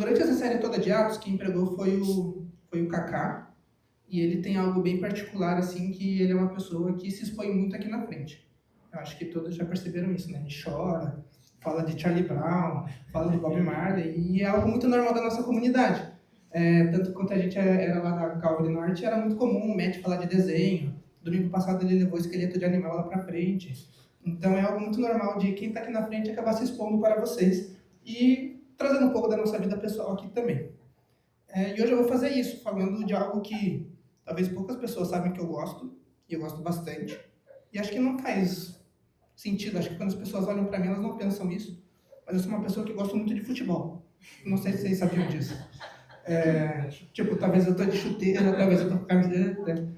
Durante essa série toda de Atos, quem pregou foi o Kaká, e ele tem algo bem particular, assim, que ele é uma pessoa que se expõe muito aqui na frente. Eu acho que todos já perceberam isso, né? Ele chora, fala de Charlie Brown, fala de Bob Marley, e é algo muito normal da nossa comunidade. Tanto quanto a gente era lá da Calvary Norte, era muito comum o Matt falar de desenho. Domingo passado ele levou esqueleto de animal lá pra frente. Então é algo muito normal de quem está aqui na frente acabar se expondo para vocês e trazendo um pouco da nossa vida pessoal aqui também. E hoje eu vou fazer isso, falando de algo que talvez poucas pessoas sabem que eu gosto, e eu gosto bastante. E acho que não faz sentido, acho que quando as pessoas olham para mim, elas não pensam nisso. Mas eu sou uma pessoa que gosta muito de futebol. Não sei se vocês sabiam disso. Tipo, talvez eu tô de chuteira, talvez eu tô com camiseta.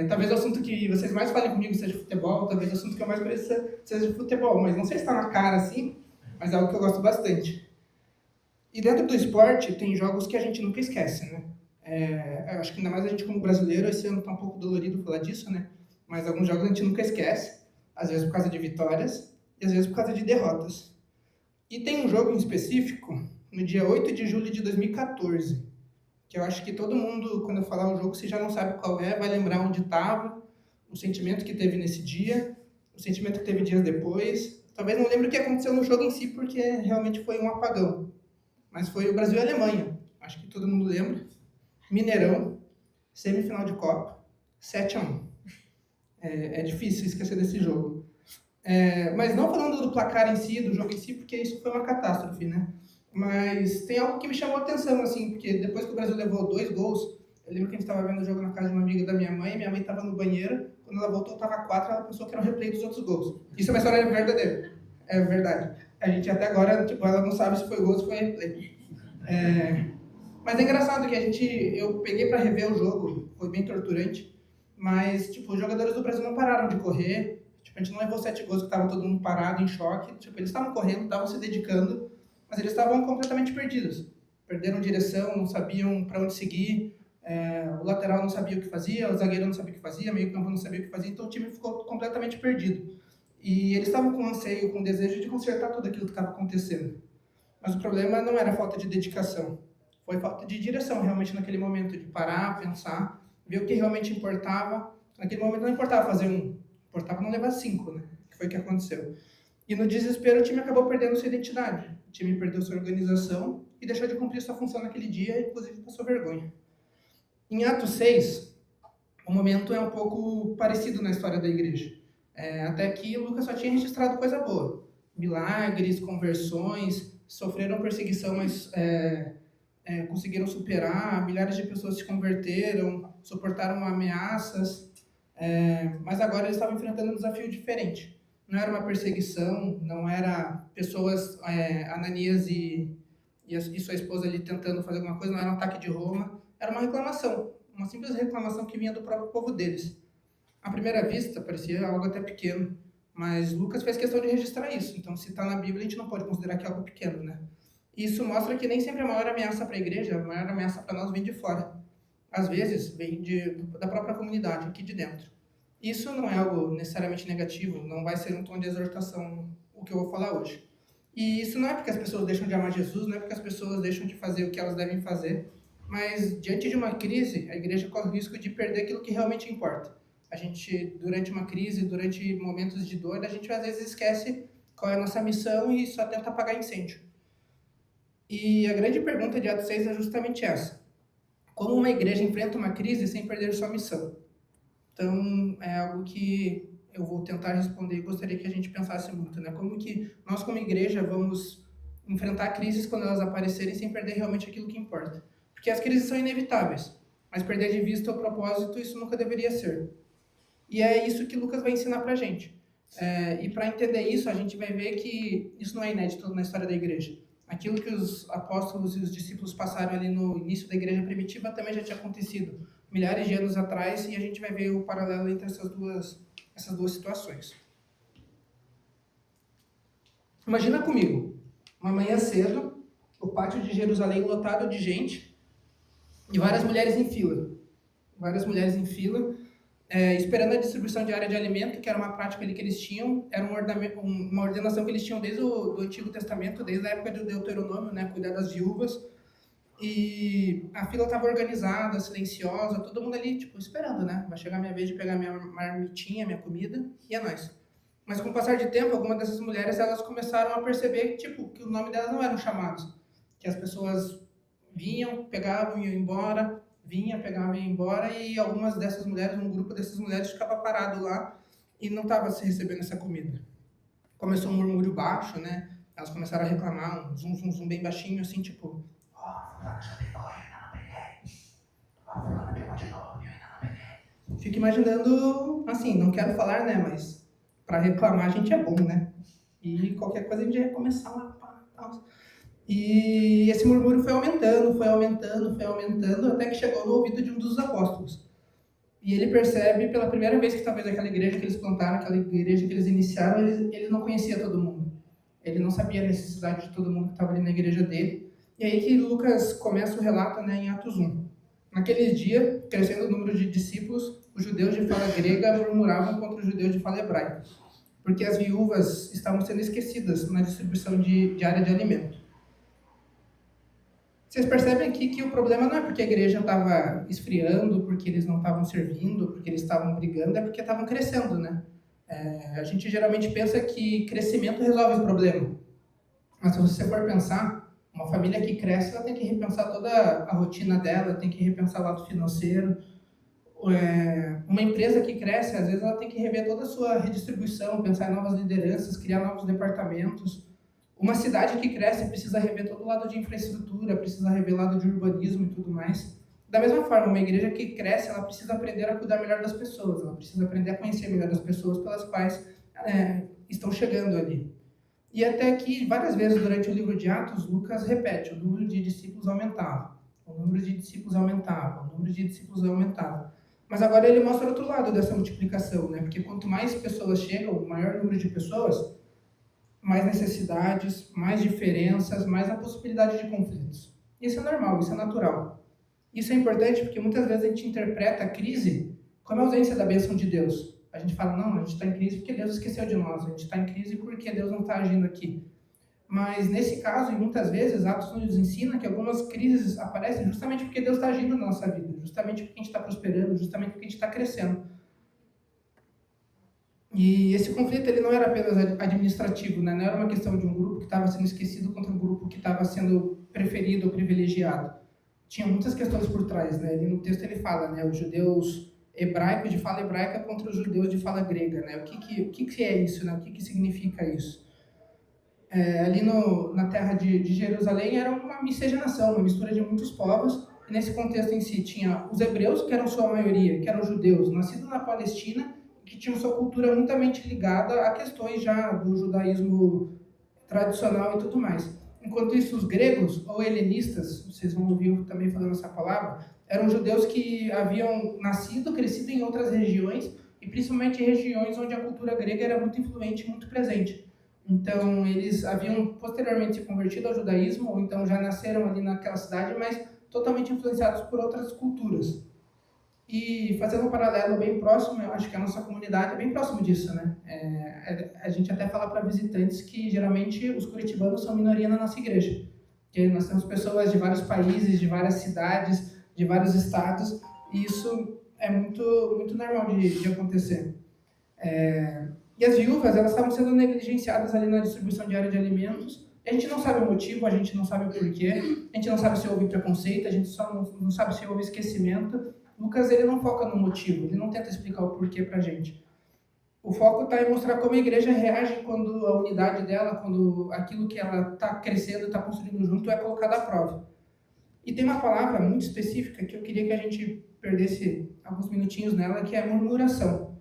Talvez o assunto que vocês mais falem comigo seja futebol, talvez o assunto que eu mais conheça seja futebol, mas não sei se está na cara assim, mas é algo que eu gosto bastante. E dentro do esporte tem jogos que a gente nunca esquece, né? Eu acho que ainda mais a gente como brasileiro, esse ano tá um pouco dolorido falar disso, né? Mas alguns jogos a gente nunca esquece, às vezes por causa de vitórias e às vezes por causa de derrotas. E tem um jogo em específico, no dia 8 de julho de 2014, que eu acho que todo mundo, quando eu falar o jogo, se já não sabe qual é, vai lembrar onde estava, o sentimento que teve nesse dia, o sentimento que teve dias depois. Talvez não lembre o que aconteceu no jogo em si, porque realmente foi um apagão. Mas foi o Brasil e a Alemanha. Acho que todo mundo lembra. Mineirão, semifinal de Copa, 7-1. É difícil esquecer desse jogo. Mas não falando do placar em si, do jogo em si, porque isso foi uma catástrofe, né? Mas tem algo que me chamou a atenção, assim, porque depois que o Brasil levou 2 gols, eu lembro que a gente estava vendo o jogo na casa de uma amiga da minha mãe estava no banheiro, quando ela voltou estava 4, ela pensou que era um replay dos outros gols. Isso é uma história verdadeira, é verdade. A gente até agora, tipo, ela não sabe se foi gol ou se foi replay. Mas é engraçado que eu peguei para rever o jogo, foi bem torturante, mas, tipo, os jogadores do Brasil não pararam de correr, tipo, a gente não levou 7 gols que estava todo mundo parado, em choque, tipo, eles estavam correndo, estavam se dedicando, mas eles estavam completamente perdidos. Perderam direção, não sabiam para onde seguir, o lateral não sabia o que fazia, o zagueiro não sabia o que fazia, o meio-campo não sabia o que fazia, então o time ficou completamente perdido. E eles estavam com anseio, com desejo de consertar tudo aquilo que estava acontecendo. Mas o problema não era falta de dedicação, foi falta de direção realmente naquele momento, de parar, pensar, ver o que realmente importava. Naquele momento não importava fazer 1, importava não levar 5, né? Que foi o que aconteceu. E no desespero o time acabou perdendo sua identidade. O time perdeu sua organização e deixou de cumprir sua função naquele dia, inclusive passou vergonha. Em Atos 6, o momento é um pouco parecido na história da igreja. Até aqui, Lucas só tinha registrado coisa boa. Milagres, conversões, sofreram perseguição, mas conseguiram superar, milhares de pessoas se converteram, suportaram ameaças, mas agora eles estavam enfrentando um desafio diferente. Não era uma perseguição, não era pessoas, Ananias e sua esposa ali tentando fazer alguma coisa, não era um ataque de Roma, era uma reclamação, uma simples reclamação que vinha do próprio povo deles. À primeira vista, parecia algo até pequeno, mas Lucas fez questão de registrar isso, então se está na Bíblia, a gente não pode considerar que é algo pequeno, né? Isso mostra que nem sempre a maior ameaça para a igreja, a maior ameaça para nós vem de fora. Às vezes, vem da própria comunidade, aqui de dentro. Isso não é algo necessariamente negativo, não vai ser um tom de exortação o que eu vou falar hoje. E isso não é porque as pessoas deixam de amar Jesus, não é porque as pessoas deixam de fazer o que elas devem fazer, mas diante de uma crise, a igreja corre o risco de perder aquilo que realmente importa. A gente, durante uma crise, durante momentos de dor, a gente às vezes esquece qual é a nossa missão e só tenta apagar incêndio. E a grande pergunta de Atos 6 é justamente essa. Como uma igreja enfrenta uma crise sem perder sua missão? Então, é algo que eu vou tentar responder e gostaria que a gente pensasse muito, né? Como que nós, como igreja, vamos enfrentar crises quando elas aparecerem sem perder realmente aquilo que importa? Porque as crises são inevitáveis, mas perder de vista o propósito, isso nunca deveria ser. E é isso que Lucas vai ensinar pra gente. E para entender isso, a gente vai ver que isso não é inédito na história da igreja. Aquilo que os apóstolos e os discípulos passaram ali no início da igreja primitiva também já tinha acontecido milhares de anos atrás, e a gente vai ver o paralelo entre essas duas situações. Imagina comigo, uma manhã cedo, o pátio de Jerusalém lotado de gente e várias mulheres em fila. Esperando a distribuição diária de alimento, que era uma prática ali que eles tinham, era uma ordenação que eles tinham desde o do Antigo Testamento, desde a época do Deuteronômio, né, cuidar das viúvas. E a fila estava organizada, silenciosa, todo mundo ali, tipo, esperando, né? Vai chegar a minha vez de pegar minha marmitinha, minha comida, e é nóis. Mas com o passar de tempo, algumas dessas mulheres, elas começaram a perceber, tipo, que o nome delas não eram chamados. Que as pessoas vinham, pegavam e iam embora, vinha, pegava e ia embora, e algumas dessas mulheres, um grupo dessas mulheres ficava parado lá e não estava se recebendo essa comida. Começou um murmúrio baixo, né? Elas começaram a reclamar, um zum, zum, zum bem baixinho, assim, tipo... Fico imaginando, assim, não quero falar, né, mas para reclamar a gente é bom, né? E qualquer coisa a gente ia começar lá, pá, tal. E esse murmúrio foi aumentando, foi aumentando, foi aumentando, até que chegou no ouvido de um dos apóstolos. E ele percebe pela primeira vez que talvez aquela igreja que eles plantaram, aquela igreja que eles iniciaram, ele não conhecia todo mundo. Ele não sabia a necessidade de todo mundo que estava ali na igreja dele. E aí que Lucas começa o relato, né, em Atos 1. Naquele dia, crescendo o número de discípulos, os judeus de fala grega murmuravam contra os judeus de fala hebraica, porque as viúvas estavam sendo esquecidas na distribuição diária de alimento. Vocês percebem aqui que o problema não é porque a igreja estava esfriando, porque eles não estavam servindo, porque eles estavam brigando, é porque estavam crescendo, né? A gente geralmente pensa que crescimento resolve o problema. Mas se você for pensar, uma família que cresce, ela tem que repensar toda a rotina dela, tem que repensar o lado financeiro. Uma empresa que cresce, às vezes ela tem que rever toda a sua redistribuição, pensar em novas lideranças, criar novos departamentos. Uma cidade que cresce precisa rever todo o lado de infraestrutura, precisa rever o lado de urbanismo e tudo mais. Da mesma forma, uma igreja que cresce, ela precisa aprender a cuidar melhor das pessoas, ela precisa aprender a conhecer melhor as pessoas pelas quais estão chegando ali. E até que, várias vezes durante o livro de Atos, Lucas repete, o número de discípulos aumentava, o número de discípulos aumentava, o número de discípulos aumentava. Mas agora ele mostra outro lado dessa multiplicação, né? Porque quanto mais pessoas chegam, maior número de pessoas, mais necessidades, mais diferenças, mais a possibilidade de conflitos. Isso é normal, isso é natural. Isso é importante porque muitas vezes a gente interpreta a crise como a ausência da bênção de Deus. A gente fala, não, a gente está em crise porque Deus esqueceu de nós, a gente está em crise porque Deus não está agindo aqui. Mas nesse caso, e muitas vezes, Atos nos ensina que algumas crises aparecem justamente porque Deus está agindo na nossa vida, justamente porque a gente está prosperando, justamente porque a gente está crescendo. E esse conflito ele não era apenas administrativo, né? Não era uma questão de um grupo que estava sendo esquecido contra um grupo que estava sendo preferido ou privilegiado. Tinha muitas questões por trás, né? No texto ele fala, né? Os judeus hebraicos de fala hebraica contra os judeus de fala grega, né? O que é isso, né? O que significa isso? Ali na terra de Jerusalém era uma miscigenação, uma mistura de muitos povos. E nesse contexto em si tinha os hebreus, que eram sua maioria, que eram judeus, nascidos na Palestina, que tinham sua cultura muitamente ligada a questões já do judaísmo tradicional e tudo mais. Enquanto isso, os gregos, ou helenistas, vocês vão ouvir também falando essa palavra, eram judeus que haviam nascido, crescido em outras regiões, e principalmente regiões onde a cultura grega era muito influente, muito presente. Então, eles haviam posteriormente se convertido ao judaísmo, ou então já nasceram ali naquela cidade, mas totalmente influenciados por outras culturas. E fazendo um paralelo bem próximo, eu acho que a nossa comunidade é bem próximo disso, né? A gente até fala para visitantes que geralmente os curitibanos são minoria na nossa igreja. Porque nós temos pessoas de vários países, de várias cidades, de vários estados, e isso é muito, muito normal de acontecer. E as viúvas, elas estavam sendo negligenciadas ali na distribuição diária de alimentos. A gente não sabe o motivo, a gente não sabe o porquê, a gente não sabe se houve preconceito, a gente só não sabe se houve esquecimento. Lucas, ele não foca no motivo, ele não tenta explicar o porquê pra gente. O foco está em mostrar como a igreja reage quando a unidade dela, quando aquilo que ela está crescendo, está construindo junto, é colocado à prova. E tem uma palavra muito específica que eu queria que a gente perdesse alguns minutinhos nela, que é murmuração.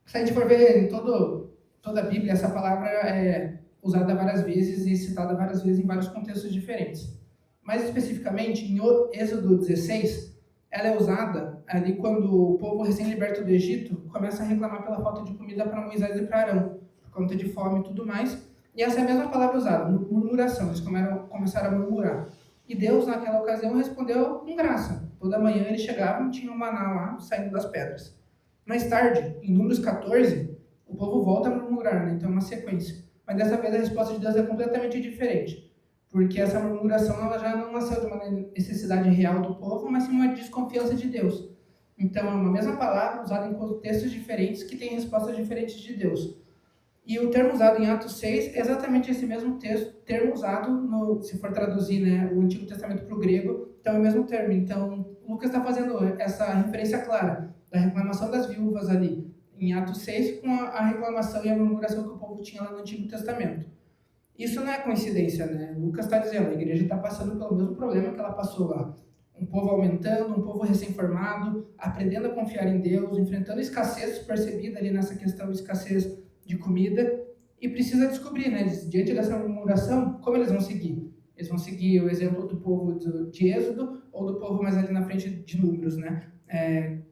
Se a gente for ver em toda a Bíblia, essa palavra é usada várias vezes e citada várias vezes em vários contextos diferentes. Mais especificamente, em Êxodo 16, ela é usada ali quando o povo recém-liberto do Egito começa a reclamar pela falta de comida para Moisés e para Arão, por conta de fome e tudo mais. E essa é a mesma palavra usada, murmuração. Eles começaram a murmurar. E Deus, naquela ocasião, respondeu com graça. Toda manhã eles chegavam e tinham um maná lá, saindo das pedras. Mais tarde, em Números 14, o povo volta a murmurar, né? Então é uma sequência. Mas dessa vez a resposta de Deus é completamente diferente. porque essa murmuração ela já não nasceu de uma necessidade real do povo, mas sim uma desconfiança de Deus. Então, é uma mesma palavra usada em contextos diferentes que tem respostas diferentes de Deus. E o termo usado em Atos 6 é exatamente esse mesmo termo usado, se for traduzir, né, o Antigo Testamento para o grego, então é o mesmo termo. Então, Lucas está fazendo essa referência clara da reclamação das viúvas ali, em Atos 6, com a reclamação e a murmuração que o povo tinha lá no Antigo Testamento. Isso não é coincidência, né? Lucas está dizendo, a igreja está passando pelo mesmo problema que ela passou lá. Um povo aumentando, um povo recém-formado, aprendendo a confiar em Deus, enfrentando escassez percebida ali nessa questão de escassez de comida, e precisa descobrir, né, diante dessa murmuração, como eles vão seguir. Eles vão seguir o exemplo do povo de Êxodo ou do povo mais ali na frente de Números, né?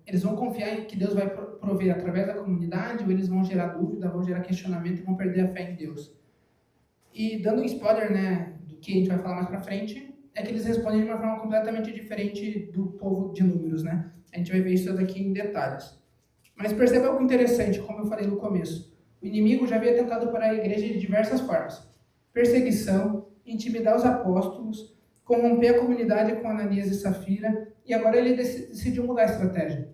Eles vão confiar em que Deus vai prover através da comunidade, ou eles vão gerar dúvida, vão gerar questionamento e vão perder a fé em Deus. E dando um spoiler, né, do que a gente vai falar mais pra frente, é que eles respondem de uma forma completamente diferente do povo de Números, né? A gente vai ver isso daqui em detalhes. Mas perceba algo interessante, como eu falei no começo. O inimigo já havia tentado parar a igreja de diversas formas. Perseguição, intimidar os apóstolos, corromper a comunidade com Ananias e Safira, e agora ele decidiu mudar a estratégia.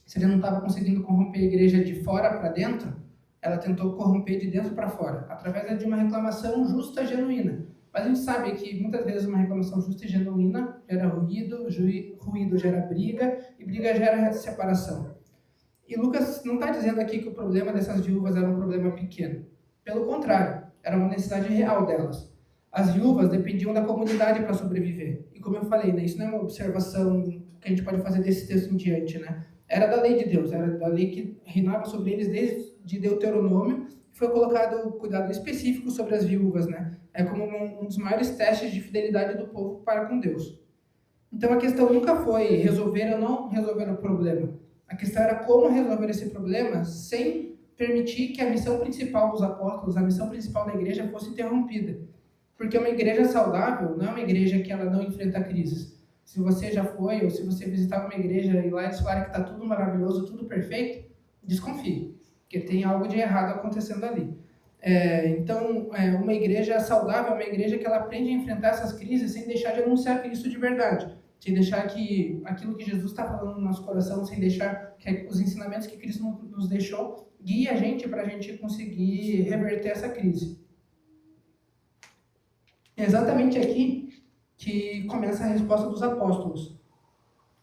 Se ele não estava conseguindo corromper a igreja de fora para dentro, ela tentou corromper de dentro para fora, através de uma reclamação justa e genuína. Mas a gente sabe que muitas vezes uma reclamação justa e genuína gera ruído, ruído gera briga, e briga gera separação. E Lucas não está dizendo aqui que o problema dessas viúvas era um problema pequeno. Pelo contrário, era uma necessidade real delas. As viúvas dependiam da comunidade para sobreviver. E como eu falei, né, isso não é uma observação que a gente pode fazer desse texto em diante, né? Era da lei de Deus, era da lei que reinava sobre eles desde Deuteronômio, e foi colocado cuidado específico sobre as viúvas, né? É como um dos maiores testes de fidelidade do povo para com Deus. Então a questão nunca foi resolver ou não resolver o problema. A questão era como resolver esse problema sem permitir que a missão principal dos apóstolos, a missão principal da igreja fosse interrompida. Porque uma igreja saudável não é uma igreja que ela não enfrenta crises. Se você já foi, ou se você visitar uma igreja e lá eles falarem que está tudo maravilhoso, tudo perfeito, desconfie, porque tem algo de errado acontecendo ali. Então, uma igreja saudável é uma igreja que ela aprende a enfrentar essas crises sem deixar de anunciar Cristo de verdade, sem deixar que aquilo que Jesus está falando no nosso coração, sem deixar que os ensinamentos que Cristo nos deixou guie a gente para a gente conseguir reverter essa crise. É exatamente aqui que começa a resposta dos apóstolos.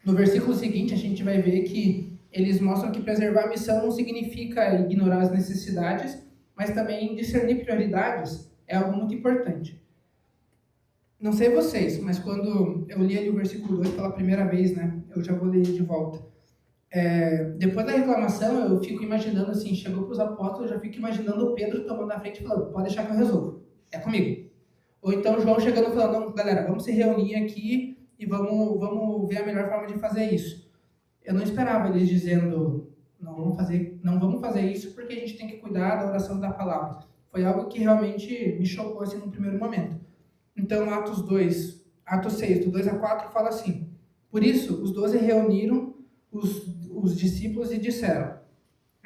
No versículo seguinte, a gente vai ver que eles mostram que preservar a missão não significa ignorar as necessidades, mas também discernir prioridades é algo muito importante. Não sei vocês, mas quando eu li ali o versículo 2 pela primeira vez, né, eu já vou ler de volta. Depois da reclamação, eu fico imaginando assim, chegou para os apóstolos, eu já fico imaginando o Pedro tomando a frente e falando, pode deixar que eu resolvo, é comigo. Ou então João chegando e falando, não, galera, vamos se reunir aqui e vamos ver a melhor forma de fazer isso. Eu não esperava eles dizendo, não vamos fazer isso porque a gente tem que cuidar da oração da palavra. Foi algo que realmente me chocou assim no primeiro momento. Então, Atos 6, do 2 a 4, fala assim, por isso, os 12 reuniram os discípulos e disseram,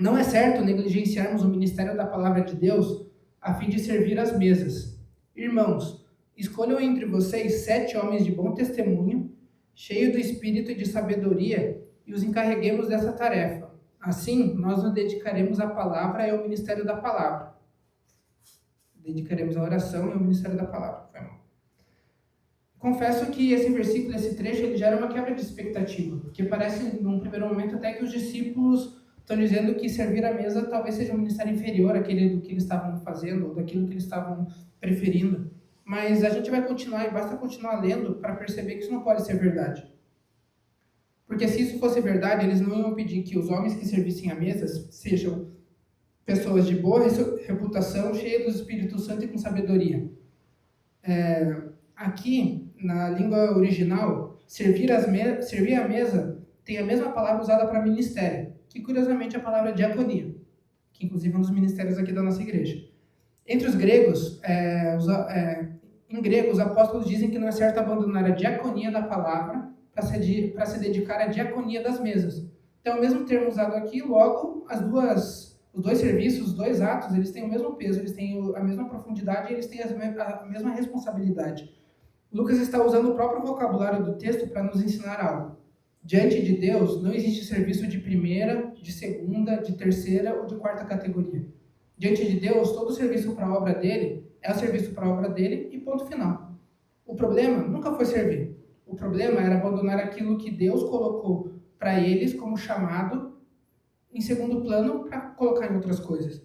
não é certo negligenciarmos o ministério da palavra de Deus a fim de servir às mesas. Irmãos, escolham entre vocês 7 homens de bom testemunho, cheios do espírito e de sabedoria, e os encarreguemos dessa tarefa. Assim, nós nos dedicaremos à palavra e ao ministério da palavra. Dedicaremos à oração e ao ministério da palavra. Foi mal. Confesso que esse versículo, esse trecho, ele gera uma quebra de expectativa, porque parece, num primeiro momento, até que os discípulos estão dizendo que servir à mesa talvez seja um ministério inferior àquele do que eles estavam fazendo, ou daquilo que eles estavam preferindo. Mas a gente vai continuar, e basta continuar lendo para perceber que isso não pode ser verdade. Porque se isso fosse verdade, eles não iam pedir que os homens que servissem à mesa sejam pessoas de boa reputação, cheias do Espírito Santo e com sabedoria. Aqui, na língua original, servir à mesa tem a mesma palavra usada para ministério, que curiosamente é a palavra diaconia, que inclusive é um dos ministérios aqui da nossa igreja. Entre os gregos, em grego, os apóstolos dizem que não é certo abandonar a diaconia da palavra para se dedicar à diaconia das mesas. Então, é o mesmo termo usado aqui, logo, as duas Os dois serviços, os dois atos, eles têm o mesmo peso, eles têm a mesma profundidade, eles têm a mesma responsabilidade. Lucas está usando o próprio vocabulário do texto para nos ensinar algo. Diante de Deus, não existe serviço de primeira, de segunda, de terceira ou de quarta categoria. Diante de Deus, todo serviço para a obra dele é o serviço para a obra dele e ponto final. O problema nunca foi servir. O problema era abandonar aquilo que Deus colocou para eles como chamado em segundo plano para colocar em outras coisas.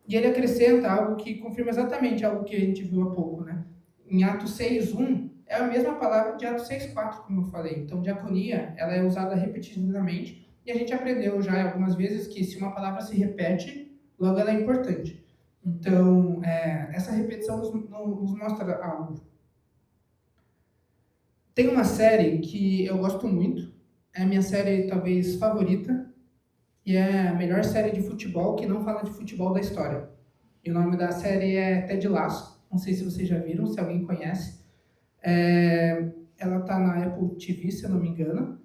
E ele acrescenta algo que confirma exatamente algo que a gente viu há pouco, né? Em Atos 6:1, é a mesma palavra de Atos 6:4, como eu falei. Então, diaconia, ela é usada repetidamente, e a gente aprendeu já algumas vezes que se uma palavra se repete, logo ela é importante. Então, essa repetição nos mostra algo. Tem uma série que eu gosto muito, é a minha série talvez favorita, e é a melhor série de futebol que não fala de futebol da história. E o nome da série é Ted Lasso, não sei se vocês já viram, se alguém conhece. Ela está na Apple TV, se eu não me engano.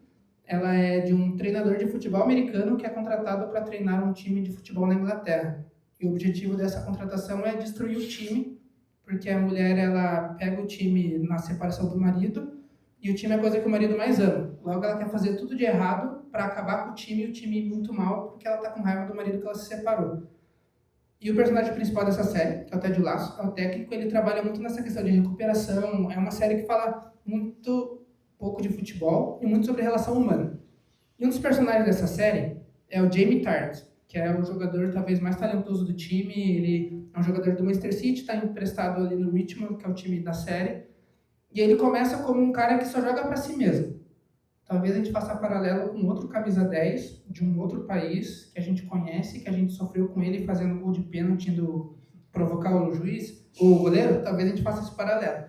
Ela é de um treinador de futebol americano que é contratado para treinar um time de futebol na Inglaterra. E o objetivo dessa contratação é destruir o time, porque a mulher ela pega o time na separação do marido, e o time é a coisa que o marido mais ama. Logo, ela quer fazer tudo de errado para acabar com o time, e o time muito mal, porque ela está com raiva do marido que ela se separou. E o personagem principal dessa série, que é o Ted Lasso, é o técnico, ele trabalha muito nessa questão de recuperação. É uma série que fala muito pouco de futebol e muito sobre relação humana. E um dos personagens dessa série é o Jamie Tartt, que é o jogador talvez mais talentoso do time. Ele é um jogador do Manchester City, está emprestado ali no Richmond, que é o time da série. E ele começa como um cara que só joga para si mesmo. Talvez a gente faça paralelo com outro camisa 10 de um outro país que a gente conhece, que a gente sofreu com ele fazendo gol de pênalti, indo provocar o juiz, o goleiro. Talvez a gente faça esse paralelo.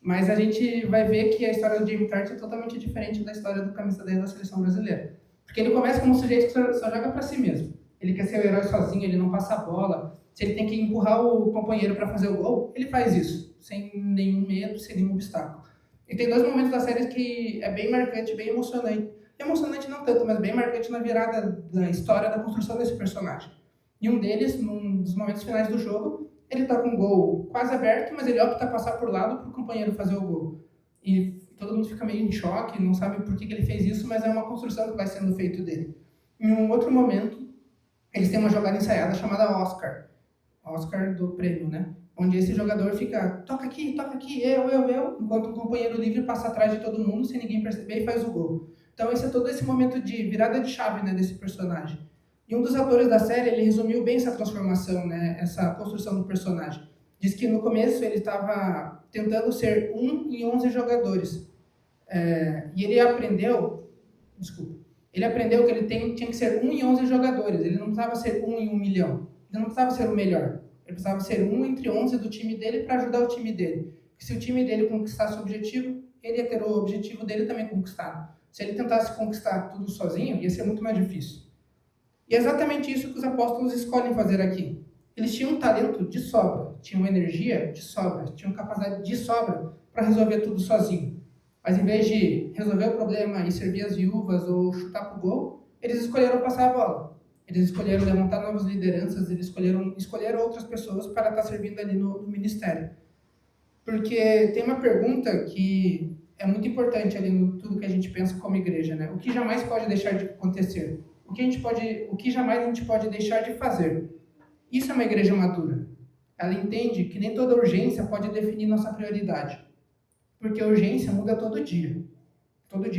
Mas a gente vai ver que a história do Jamie Tartt é totalmente diferente da história do camisa 10 da seleção brasileira. Porque ele começa como um sujeito que só joga para si mesmo. Ele quer ser o herói sozinho, ele não passa a bola. Se ele tem que empurrar o companheiro para fazer o gol, ele faz isso, sem nenhum medo, sem nenhum obstáculo. E tem dois momentos da série que é bem marcante, bem emocionante. Emocionante não tanto, mas bem marcante na virada da história, da construção desse personagem. E um deles, num dos momentos finais do jogo, ele tá com o gol quase aberto, mas ele opta a passar por lado para o companheiro fazer o gol. E todo mundo fica meio em choque, não sabe por que ele fez isso, mas é uma construção que vai sendo feito dele. Em um outro momento, eles têm uma jogada ensaiada chamada Oscar do prêmio, né? Onde esse jogador fica, toca aqui, eu, enquanto o companheiro livre passa atrás de todo mundo sem ninguém perceber e faz o gol. Então esse é todo esse momento de virada de chave, né, desse personagem. E um dos atores da série, ele resumiu bem essa transformação, né, essa construção do personagem. Diz que no começo ele estava tentando ser 1 em 11 jogadores. E ele aprendeu que ele tinha que ser 1 em 11 jogadores. Ele não precisava ser 1 em 1 milhão. Ele não precisava ser o melhor. Ele precisava ser 1 entre 11 do time dele para ajudar o time dele. Porque se o time dele conquistasse o objetivo, ele ia ter o objetivo dele também conquistado. Se ele tentasse conquistar tudo sozinho, ia ser muito mais difícil. E é exatamente isso que os apóstolos escolhem fazer aqui. Eles tinham um talento de sobra, tinham energia de sobra, tinham capacidade de sobra para resolver tudo sozinho. Mas em vez de resolver o problema e servir as viúvas ou chutar pro gol, eles escolheram passar a bola. Eles escolheram levantar novas lideranças, eles escolheram outras pessoas para estar servindo ali no ministério. Porque tem uma pergunta que é muito importante ali no tudo que a gente pensa como igreja, né? O que jamais pode deixar de acontecer? O que jamais a gente pode deixar de fazer? Isso é uma igreja madura. Ela entende que nem toda urgência pode definir nossa prioridade. Porque a urgência muda todo dia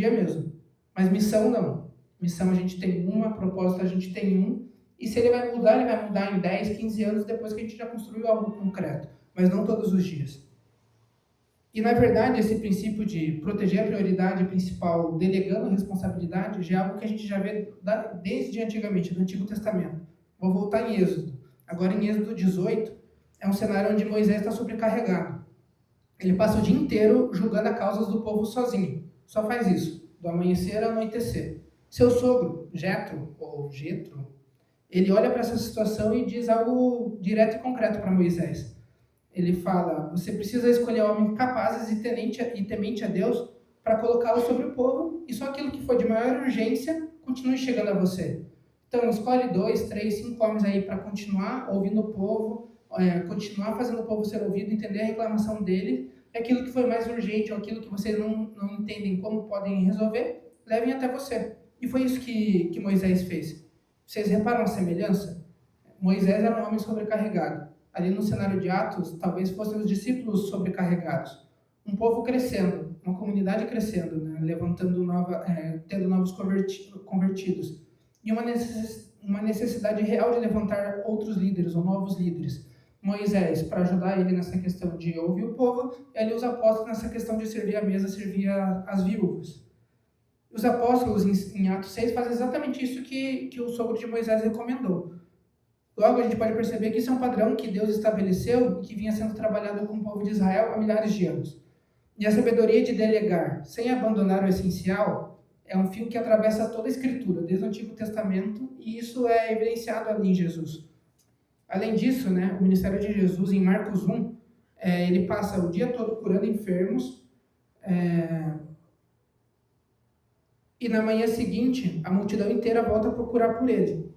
mesmo. Mas missão não. Missão a gente tem uma, propósito a gente tem um, e se ele vai mudar em 10, 15 anos depois que a gente já construiu algo concreto, mas não todos os dias. E na verdade esse princípio de proteger a prioridade principal, delegando a responsabilidade, já é algo que a gente já vê desde antigamente, do Antigo Testamento. Vou voltar em Êxodo. Agora em Êxodo 18, é um cenário onde Moisés está sobrecarregado. Ele passa o dia inteiro julgando as causas do povo sozinho. Só faz isso, do amanhecer ao anoitecer. Seu sogro, Jetro, ele olha para essa situação e diz algo direto e concreto para Moisés. Ele fala, você precisa escolher homens capazes e temente a Deus para colocá-los sobre o povo, e só aquilo que for de maior urgência continue chegando a você. Então, escolhe 2, 3, 5 homens aí para continuar ouvindo o povo, continuar fazendo o povo ser ouvido, entender a reclamação dele, e aquilo que foi mais urgente, ou aquilo que vocês não entendem como podem resolver, levem até você. E foi isso que Moisés fez. Vocês reparam a semelhança? Moisés era um homem sobrecarregado. Ali no cenário de Atos, talvez fossem os discípulos sobrecarregados. Um povo crescendo, uma comunidade crescendo, né? Levantando tendo novos convertidos. E uma necessidade real de levantar outros líderes ou novos líderes. Moisés, para ajudar ele nessa questão de ouvir o povo, e ali os apóstolos nessa questão de servir a mesa, servir as viúvas. Os apóstolos, em Atos 6, fazem exatamente isso que o sogro de Moisés recomendou. Logo, a gente pode perceber que isso é um padrão que Deus estabeleceu e que vinha sendo trabalhado com o povo de Israel há milhares de anos. E a sabedoria de delegar, sem abandonar o essencial, é um fio que atravessa toda a Escritura, desde o Antigo Testamento, e isso é evidenciado ali em Jesus. Além disso, né, o ministério de Jesus, em Marcos 1, ele passa o dia todo curando enfermos, e na manhã seguinte, a multidão inteira volta a procurar por ele.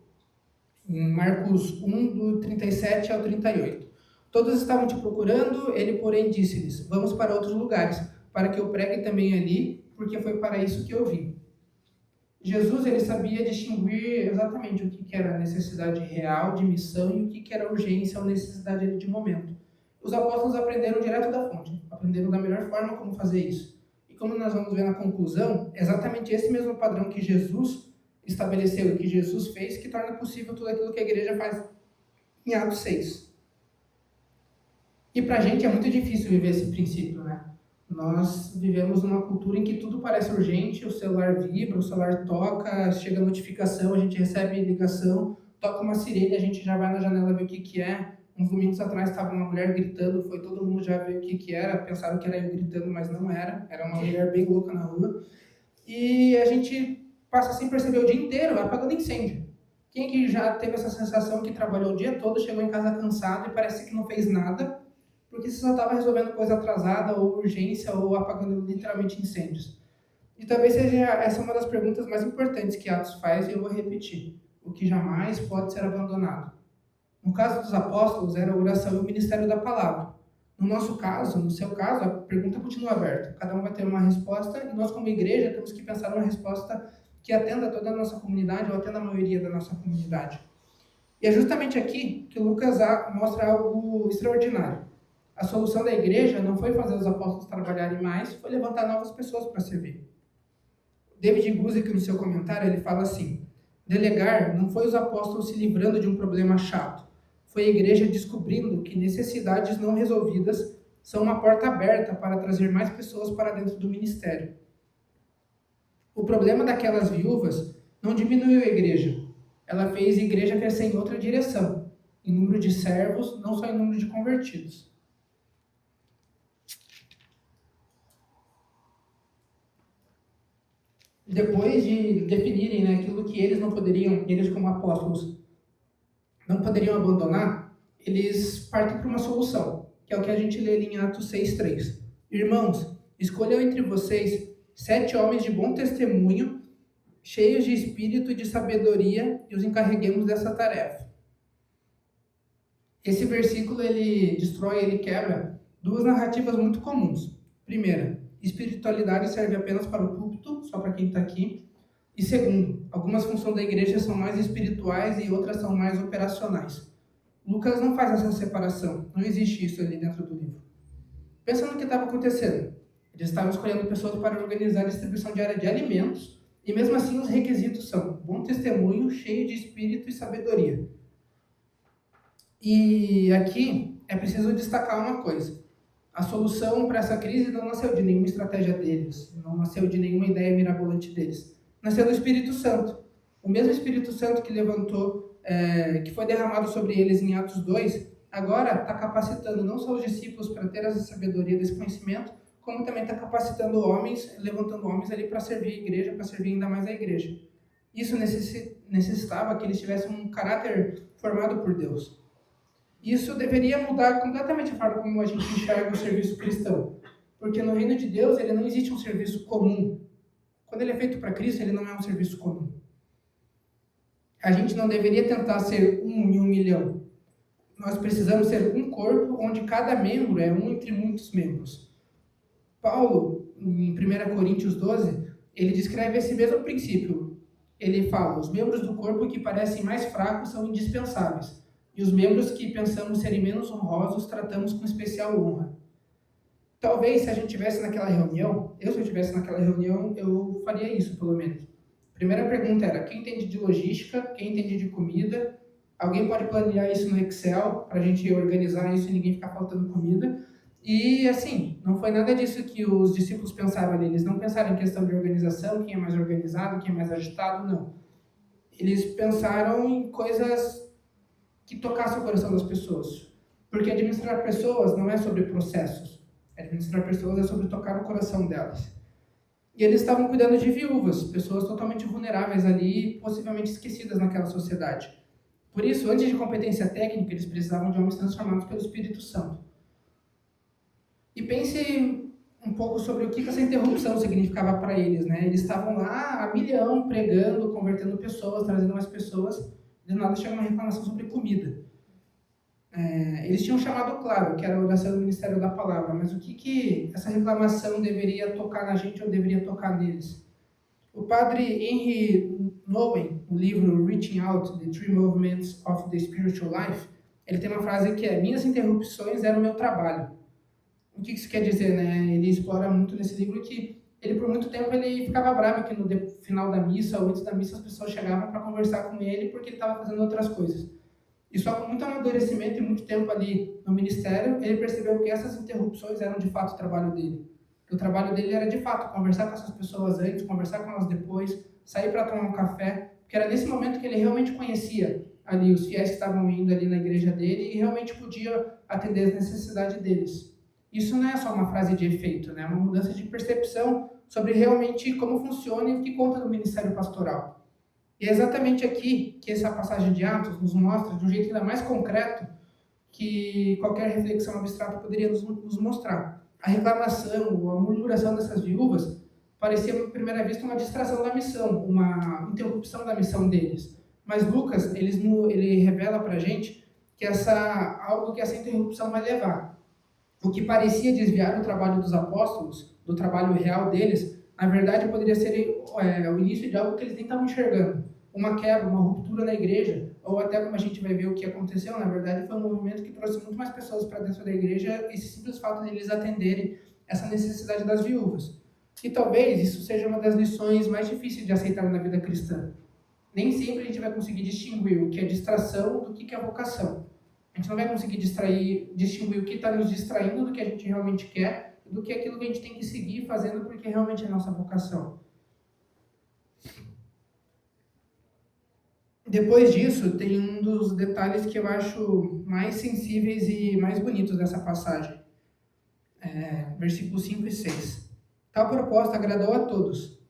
Em Marcos 1, do 37 ao 38. Todos estavam te procurando, ele, porém, disse-lhes, vamos para outros lugares, para que eu pregue também ali, porque foi para isso que eu vim. Jesus, ele sabia distinguir exatamente o que era necessidade real de missão e o que era urgência ou necessidade de momento. Os apóstolos aprenderam direto da fonte, aprenderam da melhor forma como fazer isso. E como nós vamos ver na conclusão, é exatamente esse mesmo padrão que Jesus estabeleceu e que Jesus fez que torna possível tudo aquilo que a igreja faz em Atos 6. E pra gente é muito difícil viver esse princípio, né? Nós vivemos numa cultura em que tudo parece urgente, o celular vibra, o celular toca, chega notificação, a gente recebe ligação, toca uma sirene, a gente já vai na janela ver o que é. Uns domingos atrás estava uma mulher gritando, foi todo mundo já ver o que era, pensaram que era eu gritando, mas não era uma mulher bem louca na rua. E a gente passa sem perceber o dia inteiro apagando incêndio. Quem que já teve essa sensação que trabalhou o dia todo, chegou em casa cansado e parece que não fez nada, porque você só estava resolvendo coisa atrasada, ou urgência, ou apagando literalmente incêndios? E talvez seja essa uma das perguntas mais importantes que Atos faz, e eu vou repetir. O que jamais pode ser abandonado? No caso dos apóstolos, era a oração e o ministério da palavra. No nosso caso, no seu caso, a pergunta continua aberta. Cada um vai ter uma resposta, e nós como igreja temos que pensar uma resposta que atenda toda a nossa comunidade, ou atenda a maioria da nossa comunidade. E é justamente aqui que Lucas mostra algo extraordinário. A solução da igreja não foi fazer os apóstolos trabalharem mais, foi levantar novas pessoas para servir. David Guzik, no seu comentário, ele fala assim, delegar não foi os apóstolos se livrando de um problema chato, foi a igreja descobrindo que necessidades não resolvidas são uma porta aberta para trazer mais pessoas para dentro do ministério. O problema daquelas viúvas não diminuiu a igreja, ela fez a igreja crescer em outra direção, em número de servos, não só em número de convertidos. Depois de definirem, né, aquilo que eles não poderiam, eles como apóstolos, não poderiam abandonar, eles partem para uma solução, que é o que a gente lê ali em Atos 6:3. Irmãos, escolham entre vocês 7 homens de bom testemunho, cheios de espírito e de sabedoria, e os encarreguemos dessa tarefa. Esse versículo, ele destrói, ele quebra duas narrativas muito comuns. Primeira, espiritualidade serve apenas para o púlpito, só para quem está aqui. E segundo, algumas funções da igreja são mais espirituais e outras são mais operacionais. Lucas não faz essa separação, não existe isso ali dentro do livro. Pensa no que estava acontecendo. Eles estavam escolhendo pessoas para organizar a distribuição diária de alimentos, e mesmo assim os requisitos são bom testemunho, cheio de espírito e sabedoria. E aqui é preciso destacar uma coisa. A solução para essa crise não nasceu de nenhuma estratégia deles, não nasceu de nenhuma ideia mirabolante deles. Nasceu do Espírito Santo. O mesmo Espírito Santo que levantou, que foi derramado sobre eles em Atos 2, agora está capacitando não só os discípulos para ter essa sabedoria desse conhecimento, como também está capacitando homens, levantando homens ali para servir a igreja, para servir ainda mais a igreja. Isso necessitava que eles tivessem um caráter formado por Deus. Isso deveria mudar completamente a forma como a gente enxerga o serviço cristão. Porque no reino de Deus, ele não existe um serviço comum. Quando ele é feito para Cristo, ele não é um serviço comum. A gente não deveria tentar ser um em 1 milhão. Nós precisamos ser um corpo onde cada membro é um entre muitos membros. Paulo, em 1 Coríntios 12, ele descreve esse mesmo princípio. Ele fala: os membros do corpo que parecem mais fracos são indispensáveis, e os membros que pensamos serem menos honrosos tratamos com especial honra. Talvez, se a gente estivesse naquela reunião, se eu estivesse naquela reunião, eu faria isso, pelo menos. A primeira pergunta era: quem entende de logística? Quem entende de comida? Alguém pode planejar isso no Excel, para a gente organizar isso e ninguém ficar faltando comida? E, assim, não foi nada disso que os discípulos pensaram ali. Eles não pensaram em questão de organização, quem é mais organizado, quem é mais agitado, não. Eles pensaram em coisas que tocassem o coração das pessoas. Porque administrar pessoas não é sobre processos. Administrar pessoas é sobre tocar o coração delas. E eles estavam cuidando de viúvas, pessoas totalmente vulneráveis ali, possivelmente esquecidas naquela sociedade. Por isso, antes de competência técnica, eles precisavam de homens transformados pelo Espírito Santo. E pense um pouco sobre o que essa interrupção significava para eles, né? Eles estavam lá a milhão, pregando, convertendo pessoas, trazendo mais pessoas, de nada chega uma reclamação sobre comida. Eles tinham um chamado claro, que era a oração do Ministério da Palavra, mas o que essa reclamação deveria tocar na gente ou deveria tocar neles? O padre Henry Nouwen, no livro Reaching Out, The Three Movements of the Spiritual Life, ele tem uma frase que é: minhas interrupções eram o meu trabalho. O que isso quer dizer, né? Ele explora muito nesse livro que ele, por muito tempo, ele ficava bravo que no final da missa ou antes da missa as pessoas chegavam para conversar com ele porque ele estava fazendo outras coisas. E só com muito amadurecimento e muito tempo ali no ministério, ele percebeu que essas interrupções eram de fato o trabalho dele. Que o trabalho dele era de fato conversar com essas pessoas antes, conversar com elas depois, sair para tomar um café, porque era nesse momento que ele realmente conhecia ali os fiéis que estavam indo ali na igreja dele e realmente podia atender as necessidades deles. Isso não é só uma frase de efeito, né? É uma mudança de percepção sobre realmente como funciona e o que conta no ministério pastoral. E é exatamente aqui que essa passagem de Atos nos mostra, de um jeito ainda mais concreto, que qualquer reflexão abstrata poderia nos mostrar. A reclamação ou a murmuração dessas viúvas parecia, à primeira vista, uma distração da missão, uma interrupção da missão deles. Mas Lucas, ele revela para a gente que algo que essa interrupção vai levar. O que parecia desviar o trabalho dos apóstolos, do trabalho real deles, na verdade poderia ser o início de algo que eles nem estavam enxergando. Uma quebra, uma ruptura na igreja, ou até como a gente vai ver o que aconteceu, na verdade foi um movimento que trouxe muito mais pessoas para dentro da igreja, esse simples fato de eles atenderem essa necessidade das viúvas. E talvez isso seja uma das lições mais difíceis de aceitar na vida cristã. Nem sempre a gente vai conseguir distinguir o que é distração do que é vocação. A gente não vai conseguir distinguir o que está nos distraindo do que a gente realmente quer, do que é aquilo que a gente tem que seguir fazendo porque realmente é a nossa vocação. Depois disso, tem um dos detalhes que eu acho mais sensíveis e mais bonitos dessa passagem. Versículos 5 e 6. Tal proposta agradou a todos.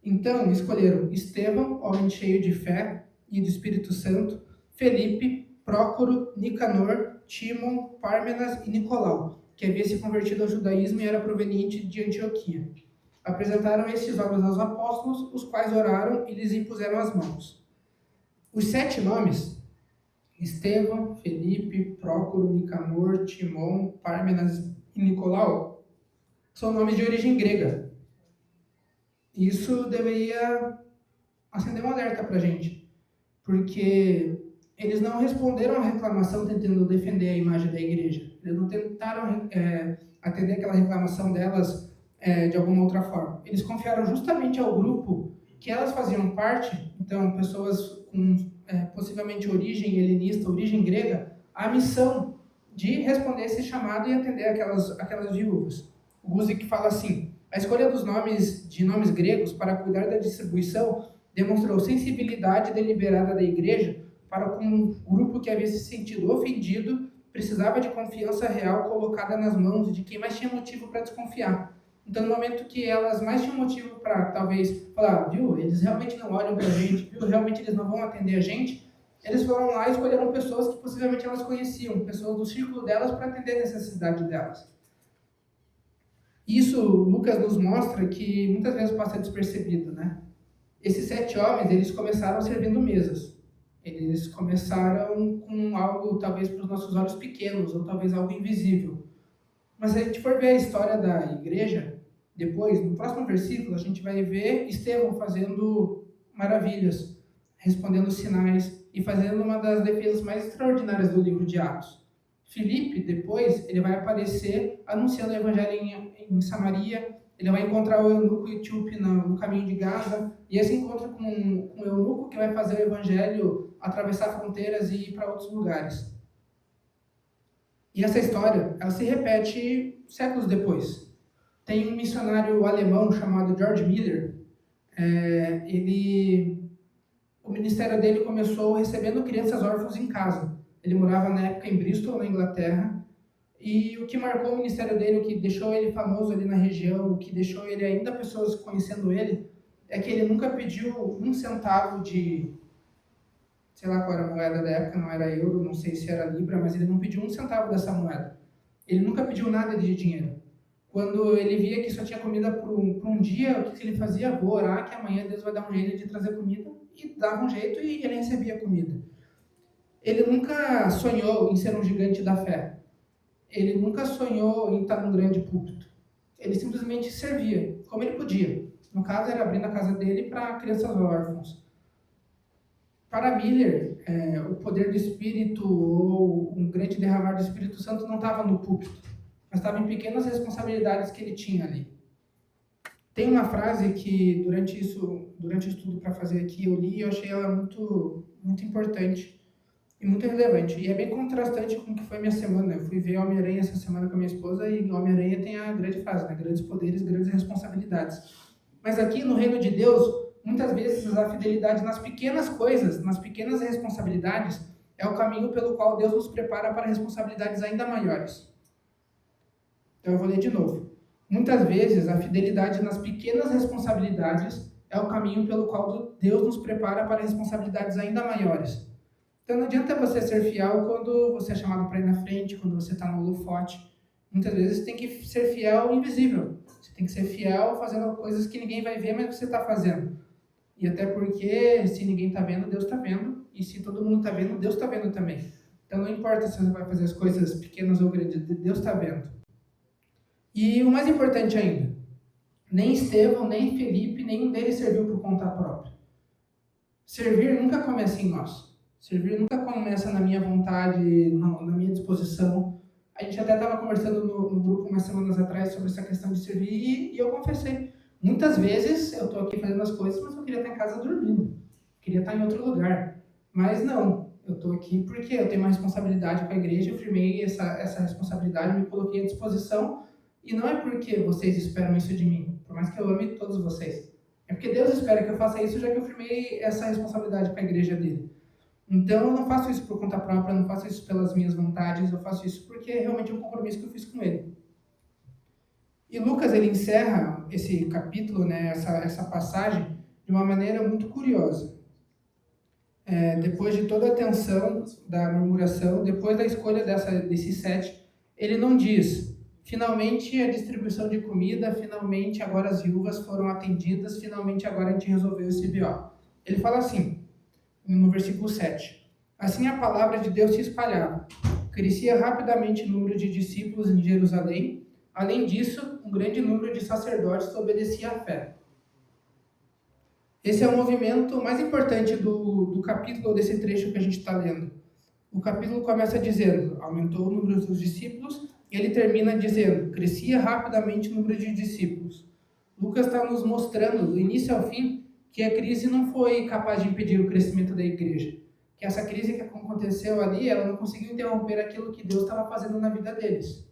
Então escolheram Estevão, homem cheio de fé e do Espírito Santo, Felipe, Prócoro, Nicanor, Timon, Pármenas e Nicolau, que havia se convertido ao judaísmo e era proveniente de Antioquia. Apresentaram estes homens aos apóstolos, os quais oraram e lhes impuseram as mãos. Os 7 nomes, Estevão, Felipe, Prócoro, Nicanor, Timon, Pármenas e Nicolau, são nomes de origem grega. Isso deveria acender um alerta para a gente, porque eles não responderam à reclamação tentando defender a imagem da igreja. Eles não tentaram atender aquela reclamação delas de alguma outra forma. Eles confiaram justamente ao grupo que elas faziam parte, então pessoas com possivelmente origem helenista, origem grega, a missão de responder esse chamado e atender aquelas viúvas. O Guzik fala assim: a escolha dos nomes gregos para cuidar da distribuição demonstrou sensibilidade deliberada da igreja para com um grupo que havia se sentido ofendido, precisava de confiança real colocada nas mãos de quem mais tinha motivo para desconfiar. Então, no momento que elas mais tinham motivo para, talvez, falar, viu, eles realmente não olham para a gente, viu, realmente eles não vão atender a gente, eles foram lá e escolheram pessoas que possivelmente elas conheciam, pessoas do círculo delas para atender a necessidade delas. Isso, Lucas nos mostra que muitas vezes passa despercebido, né? Esses 7 homens, eles começaram servindo mesas. Eles começaram com algo talvez para os nossos olhos pequenos, ou talvez algo invisível. Mas se a gente for ver a história da igreja, depois, no próximo versículo, a gente vai ver Estevão fazendo maravilhas, respondendo sinais e fazendo uma das defesas mais extraordinárias do livro de Atos. Filipe, depois, ele vai aparecer anunciando o evangelho em Samaria, ele vai encontrar o eunuco etíope no caminho de Gaza, e esse encontro com o eunuco que vai fazer o evangelho atravessar fronteiras e ir para outros lugares. E essa história, ela se repete séculos depois. Tem um missionário alemão chamado George Miller, o ministério dele começou recebendo crianças órfãs em casa. Ele morava na época em Bristol, na Inglaterra, e o que marcou o ministério dele, o que deixou ele famoso ali na região, o que deixou ele ainda pessoas conhecendo ele, é que ele nunca pediu um centavo de, sei lá qual era a moeda da época, não era euro, não sei se era libra, mas ele não pediu um centavo dessa moeda. Ele nunca pediu nada de dinheiro. Quando ele via que só tinha comida por um dia, o que ele fazia? Vou orar que amanhã Deus vai dar um jeito de trazer comida, e dava um jeito e ele recebia comida. Ele nunca sonhou em ser um gigante da fé. Ele nunca sonhou em estar num grande púlpito. Ele simplesmente servia, como ele podia. No caso, era abrindo a casa dele para crianças órfãos. Para Miller, o poder do Espírito ou um grande derramar do Espírito Santo não estava no púlpito, mas estava em pequenas responsabilidades que ele tinha ali. Tem uma frase que, durante o estudo para fazer aqui, eu li e eu achei ela muito, muito importante e muito relevante. E é bem contrastante com o que foi minha semana. Eu fui ver Homem-Aranha essa semana com a minha esposa e Homem-Aranha tem a grande frase, né? Grandes poderes, grandes responsabilidades. Mas aqui no reino de Deus, muitas vezes a fidelidade nas pequenas coisas, nas pequenas responsabilidades, é o caminho pelo qual Deus nos prepara para responsabilidades ainda maiores. Então eu vou ler de novo. Muitas vezes a fidelidade nas pequenas responsabilidades é o caminho pelo qual Deus nos prepara para responsabilidades ainda maiores. Então não adianta você ser fiel quando você é chamado para ir na frente, quando você está no holofote. Muitas vezes você tem que ser fiel invisível. Você tem que ser fiel fazendo coisas que ninguém vai ver, mas você está fazendo. E até porque se ninguém está vendo, Deus está vendo. E se todo mundo está vendo, Deus está vendo também. Então não importa se você vai fazer as coisas pequenas ou grandes, Deus está vendo. E o mais importante ainda, nem Estevão, nem Felipe, nenhum deles serviu por conta própria. Servir nunca começa em nós. Servir nunca começa na minha vontade, na minha disposição. A gente até estava conversando no grupo umas semanas atrás sobre essa questão de servir e eu confessei. Muitas vezes eu estou aqui fazendo as coisas, mas eu queria estar em casa dormindo. Queria estar em outro lugar. Mas não, eu estou aqui porque eu tenho uma responsabilidade com a igreja, eu firmei essa responsabilidade, me coloquei à disposição. E não é porque vocês esperam isso de mim, por mais que eu ame todos vocês. É porque Deus espera que eu faça isso, já que eu firmei essa responsabilidade com a igreja dele. Então eu não faço isso por conta própria, eu não faço isso pelas minhas vontades, eu faço isso porque realmente é um compromisso que eu fiz com ele. E Lucas, ele encerra esse capítulo, né, essa passagem, de uma maneira muito curiosa. Depois de toda a tensão da murmuração, depois da escolha desses 7, ele não diz: finalmente a distribuição de comida, finalmente agora as viúvas foram atendidas, finalmente agora a gente resolveu esse BO. Ele fala assim, no versículo 7. Assim a palavra de Deus se espalhava. Crescia rapidamente o número de discípulos em Jerusalém. Além disso, um grande número de sacerdotes obedecia à fé. Esse é o movimento mais importante do capítulo, desse trecho que a gente está lendo. O capítulo começa dizendo, aumentou o número dos discípulos, e ele termina dizendo, crescia rapidamente o número de discípulos. Lucas está nos mostrando, do início ao fim, que a crise não foi capaz de impedir o crescimento da igreja. Que essa crise que aconteceu ali, ela não conseguiu interromper aquilo que Deus estava fazendo na vida deles.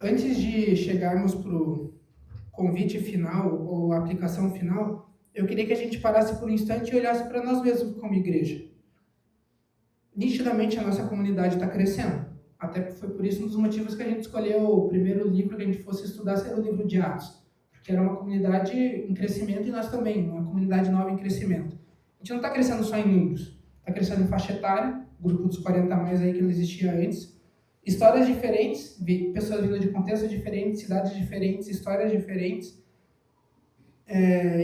Antes de chegarmos para o convite final, ou aplicação final, eu queria que a gente parasse por um instante e olhasse para nós mesmos como igreja. Nitidamente a nossa comunidade está crescendo. Até foi por isso um dos motivos que a gente escolheu o primeiro livro que a gente fosse estudar ser o livro de Atos. Porque era uma comunidade em crescimento e nós também, uma comunidade nova em crescimento. A gente não está crescendo só em números, está crescendo em faixa etária, grupo dos 40 mais aí que não existia antes. Histórias diferentes, pessoas vindo de contextos diferentes, cidades diferentes, histórias diferentes.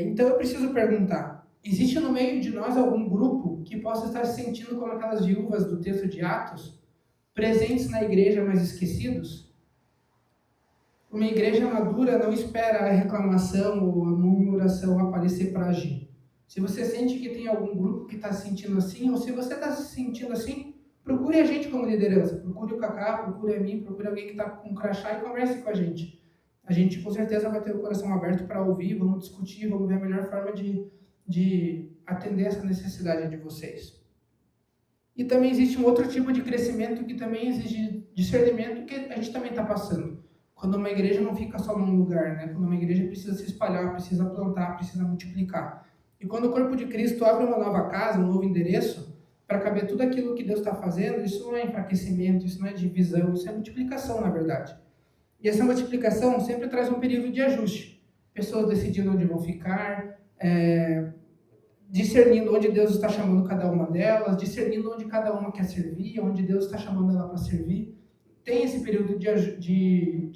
Então eu preciso perguntar, Existe no meio de nós algum grupo que possa estar se sentindo como aquelas viúvas do texto de Atos, presentes na igreja, mas esquecidos? Uma igreja madura não espera a reclamação ou a murmuração aparecer para agir. Se você sente que tem algum grupo que está se sentindo assim, ou se você está se sentindo assim, procure a gente como liderança. Procure o Kaká, procure a mim, procure alguém que está com um crachá e converse com a gente. A gente com certeza vai ter o coração aberto para ouvir, vamos discutir, vamos ver a melhor forma de atender essa necessidade de vocês. E também existe um outro tipo de crescimento que também exige discernimento, que a gente também está passando. Quando uma igreja não fica só num lugar, né? Quando uma igreja precisa se espalhar, precisa plantar, precisa multiplicar. E quando o corpo de Cristo abre uma nova casa, um novo endereço, para caber tudo aquilo que Deus está fazendo, isso não é enfraquecimento, isso não é divisão, isso é multiplicação, na verdade. E essa multiplicação sempre traz um período de ajuste. Pessoas decidindo onde vão ficar, discernindo onde Deus está chamando cada uma delas, discernindo onde cada uma quer servir, onde Deus está chamando ela para servir. Tem esse período de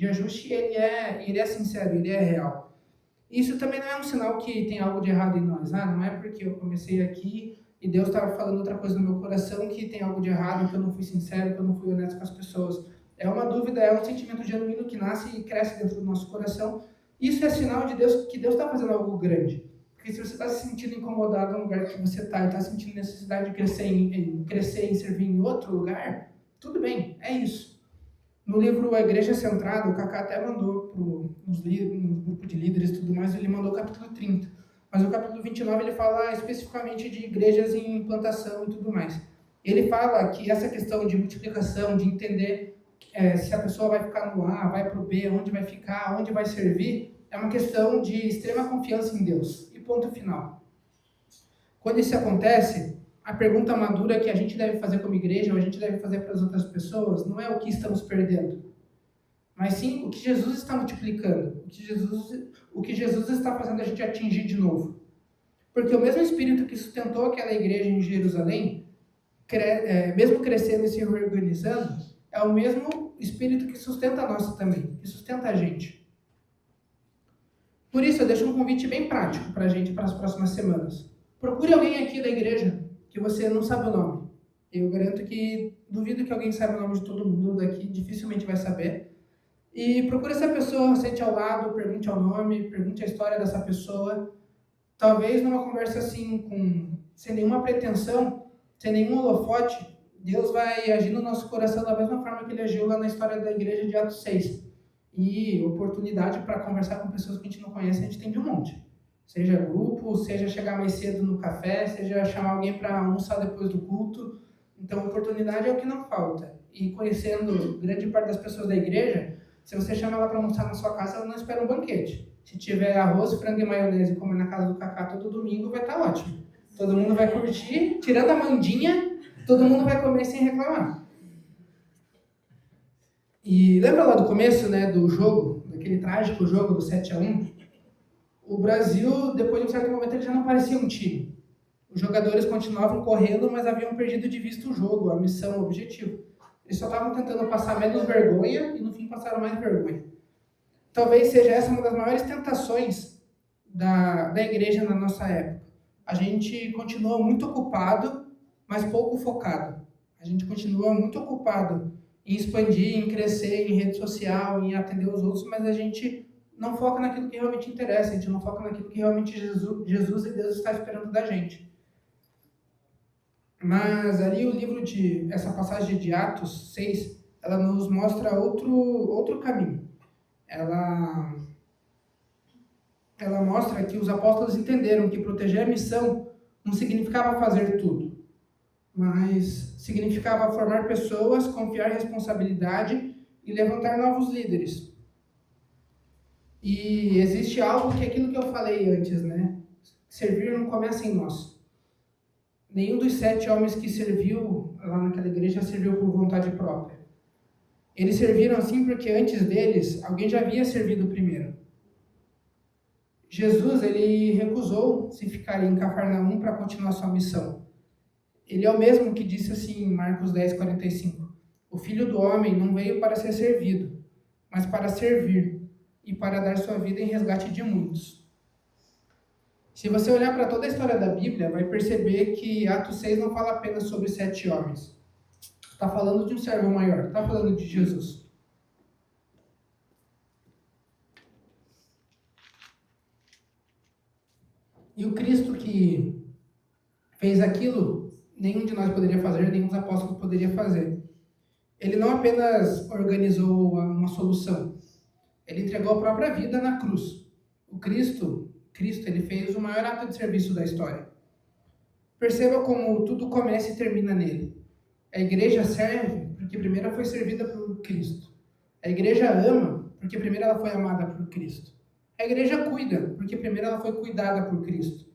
ajuste e ele é sincero, ele é real. Isso também não é um sinal que tem algo de errado em nós. Não é porque eu comecei aqui e Deus estava falando outra coisa no meu coração que tem algo de errado, que eu não fui sincero, que eu não fui honesto com as pessoas. É uma dúvida, é um sentimento genuíno que nasce e cresce dentro do nosso coração. Isso é sinal de Deus, que Deus está fazendo algo grande. Porque se você está se sentindo incomodado no lugar que você está e está sentindo necessidade de crescer em servir em outro lugar, tudo bem, é isso. No livro A Igreja Centrada, o Kaká até mandou no grupo de líderes e tudo mais, ele mandou o capítulo 30. Mas o capítulo 29 ele fala especificamente de igrejas em implantação e tudo mais. Ele fala que essa questão de multiplicação, de entender se a pessoa vai ficar no A, vai para o B, onde vai ficar, onde vai servir, é uma questão de extrema confiança em Deus. E ponto final. Quando isso acontece, a pergunta madura que a gente deve fazer como igreja, ou a gente deve fazer para as outras pessoas, não é o que estamos perdendo, mas sim o que Jesus está multiplicando, o que Jesus está fazendo a gente atingir de novo. Porque o mesmo Espírito que sustentou aquela igreja em Jerusalém, mesmo crescendo e se reorganizando, é o mesmo Espírito que sustenta a nossa também, que sustenta a gente. Por isso, eu deixo um convite bem prático para a gente para as próximas semanas. Procure alguém aqui da igreja que você não sabe o nome. Eu garanto que, duvido que alguém saiba o nome de todo mundo daqui, dificilmente vai saber. E procure essa pessoa, sente ao lado, pergunte o nome, pergunte a história dessa pessoa. Talvez numa conversa assim, sem nenhuma pretensão, sem nenhum holofote, Deus vai agir no nosso coração da mesma forma que ele agiu lá na história da igreja de Atos 6. E oportunidade para conversar com pessoas que a gente não conhece, a gente tem de um monte. Seja grupo, seja chegar mais cedo no café, seja chamar alguém para almoçar depois do culto. Então, oportunidade é o que não falta. E conhecendo grande parte das pessoas da igreja, se você chama ela para almoçar na sua casa, ela não espera um banquete. Se tiver arroz, frango e maionese, como é na casa do Kaká todo domingo, vai estar ótimo. Todo mundo vai curtir, tirando a mandinha, todo mundo vai comer sem reclamar. E lembra lá do começo, né, do jogo, daquele trágico jogo do 7-1? O Brasil, depois de um certo momento, ele já não parecia um time. Os jogadores continuavam correndo, mas haviam perdido de vista o jogo, a missão, o objetivo. Eles só estavam tentando passar menos vergonha e no fim passaram mais vergonha. Talvez seja essa uma das maiores tentações da igreja na nossa época. A gente continua muito ocupado, mas pouco focado. A gente continua muito ocupado em expandir, em crescer em rede social, em atender os outros, mas a gente não foca naquilo que realmente interessa, a gente não foca naquilo que realmente Jesus e Deus está esperando da gente. Mas ali essa passagem de Atos 6, ela nos mostra outro caminho. Ela mostra que os apóstolos entenderam que proteger a missão não significava fazer tudo, mas significava formar pessoas, confiar responsabilidade e levantar novos líderes. E existe algo que é aquilo que eu falei antes, né? Servir não começa em nós. Nenhum dos 7 homens que serviu lá naquela igreja serviu por vontade própria. Eles serviram assim porque antes deles, alguém já havia servido primeiro. Jesus, ele recusou se ficar em Cafarnaum para continuar sua missão. Ele é o mesmo que disse assim em Marcos 10:45. O Filho do Homem não veio para ser servido, mas para servir e para dar sua vida em resgate de muitos. Se você olhar para toda a história da Bíblia, vai perceber que Atos 6 não fala apenas sobre 7 homens. Está falando de um servo maior, está falando de Jesus. E o Cristo que fez aquilo, nenhum de nós poderia fazer, nenhum dos apóstolos poderia fazer. Ele não apenas organizou uma solução, ele entregou a própria vida na cruz. O Cristo, ele fez o maior ato de serviço da história. Perceba como tudo começa e termina nele. A igreja serve porque primeiro ela foi servida por Cristo. A igreja ama porque primeiro ela foi amada por Cristo. A igreja cuida porque primeiro ela foi cuidada por Cristo.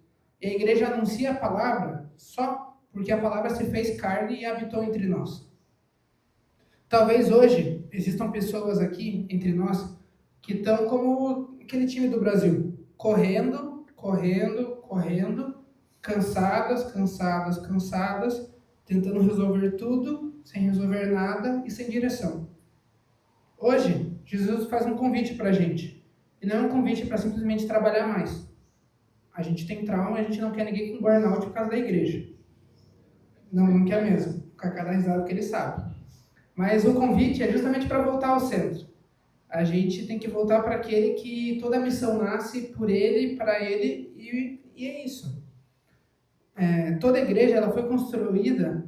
E a igreja anuncia a palavra só porque a palavra se fez carne e habitou entre nós. Talvez hoje existam pessoas aqui entre nós que estão como aquele time do Brasil, correndo, cansadas, tentando resolver tudo, sem resolver nada e sem direção. Hoje, Jesus faz um convite para a gente. E não é um convite para simplesmente trabalhar mais. A gente tem trauma, a gente não quer ninguém com burnout por causa da igreja. Não quer mesmo. O Cacá dá risada porque ele sabe. Mas o convite é justamente para voltar ao centro. A gente tem que voltar para aquele que toda a missão nasce por ele, para ele, e é isso. Toda a igreja ela foi construída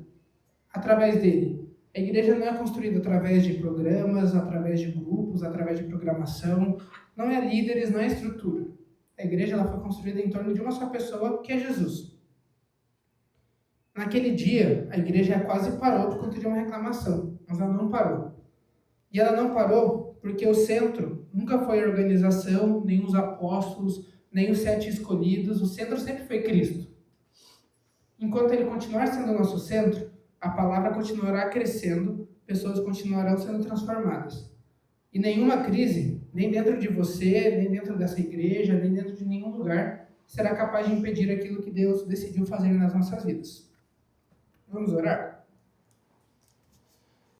através dele. A igreja não é construída através de programas, através de grupos, através de programação, não é líderes, não é estrutura. A igreja ela foi construída em torno de uma só pessoa, que é Jesus. Naquele dia, a igreja quase parou por conta de uma reclamação, mas ela não parou. E ela não parou porque o centro nunca foi a organização, nem os apóstolos, nem os 7 escolhidos, o centro sempre foi Cristo. Enquanto ele continuar sendo o nosso centro, a palavra continuará crescendo, pessoas continuarão sendo transformadas. E nenhuma crise, nem dentro de você, nem dentro dessa igreja, nem dentro de nenhum lugar, será capaz de impedir aquilo que Deus decidiu fazer nas nossas vidas. Vamos orar?